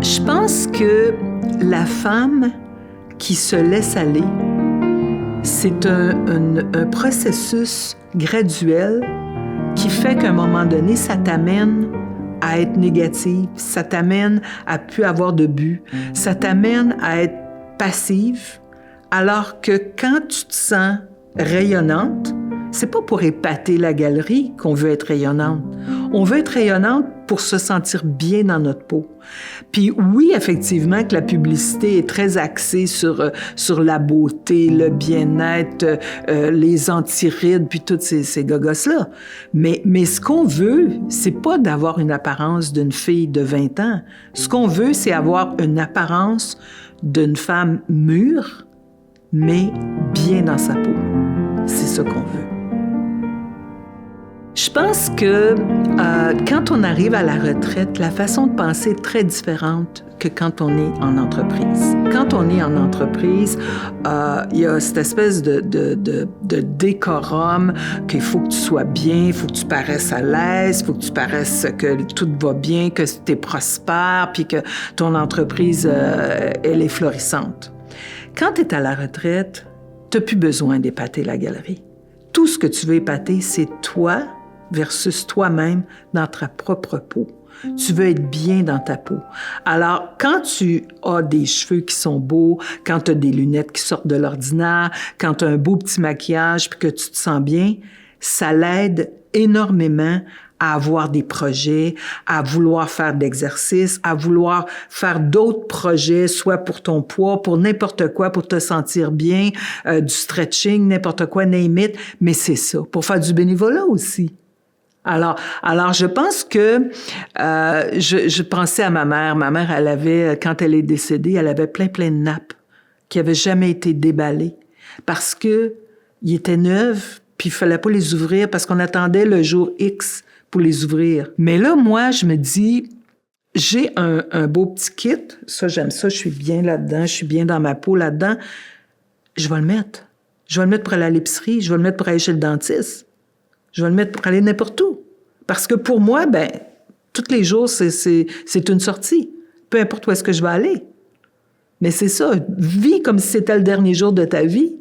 Je pense que la femme qui se laisse aller, c'est un processus graduel qui fait qu'à un moment donné, ça t'amène à être négative, ça t'amène à plus avoir de but, ça t'amène à être passive, alors que quand tu te sens rayonnante, c'est pas pour épater la galerie qu'on veut être rayonnante. On veut être rayonnante pour se sentir bien dans notre peau. Puis oui, effectivement, que la publicité est très axée sur la beauté, le bien-être, les antirides, puis toutes ces gogosses-là. Mais ce qu'on veut, c'est pas d'avoir une apparence d'une fille de 20 ans. Ce qu'on veut, c'est avoir une apparence d'une femme mûre, mais bien dans sa peau. C'est ça qu'on veut. Je pense que quand on arrive à la retraite, la façon de penser est très différente que quand on est en entreprise. Quand on est en entreprise, il y a cette espèce de décorum qu'il faut que tu sois bien, il faut que tu paraisses à l'aise, il faut que tu paraisses que tout va bien, que tu es prospère, puis que ton entreprise, elle est florissante. Quand tu es à la retraite, tu n'as plus besoin d'épater la galerie. Tout ce que tu veux épater, c'est toi versus toi-même dans ta propre peau. Tu veux être bien dans ta peau. Alors, quand tu as des cheveux qui sont beaux, quand tu as des lunettes qui sortent de l'ordinaire, quand tu as un beau petit maquillage puis que tu te sens bien, ça l'aide énormément à avoir des projets, à vouloir faire de l'exercice, à vouloir faire d'autres projets, soit pour ton poids, pour n'importe quoi, pour te sentir bien, du stretching, n'importe quoi, name it, mais c'est ça, pour faire du bénévolat aussi. Alors, je pense que je pensais à ma mère. Ma mère, elle avait, quand elle est décédée, elle avait plein de nappes qui avaient jamais été déballées parce que ils étaient neufs, puis il fallait pas les ouvrir parce qu'on attendait le jour X pour les ouvrir. Mais là, moi, je me dis, j'ai un beau petit kit, ça, j'aime ça, je suis bien là-dedans, je suis bien dans ma peau là-dedans, je vais le mettre. Je vais le mettre pour aller à l'épicerie, je vais le mettre pour aller chez le dentiste. Je vais le mettre pour aller n'importe où. Parce que pour moi, tous les jours, c'est une sortie. Peu importe où est-ce que je vais aller. Mais c'est ça, vis comme si c'était le dernier jour de ta vie.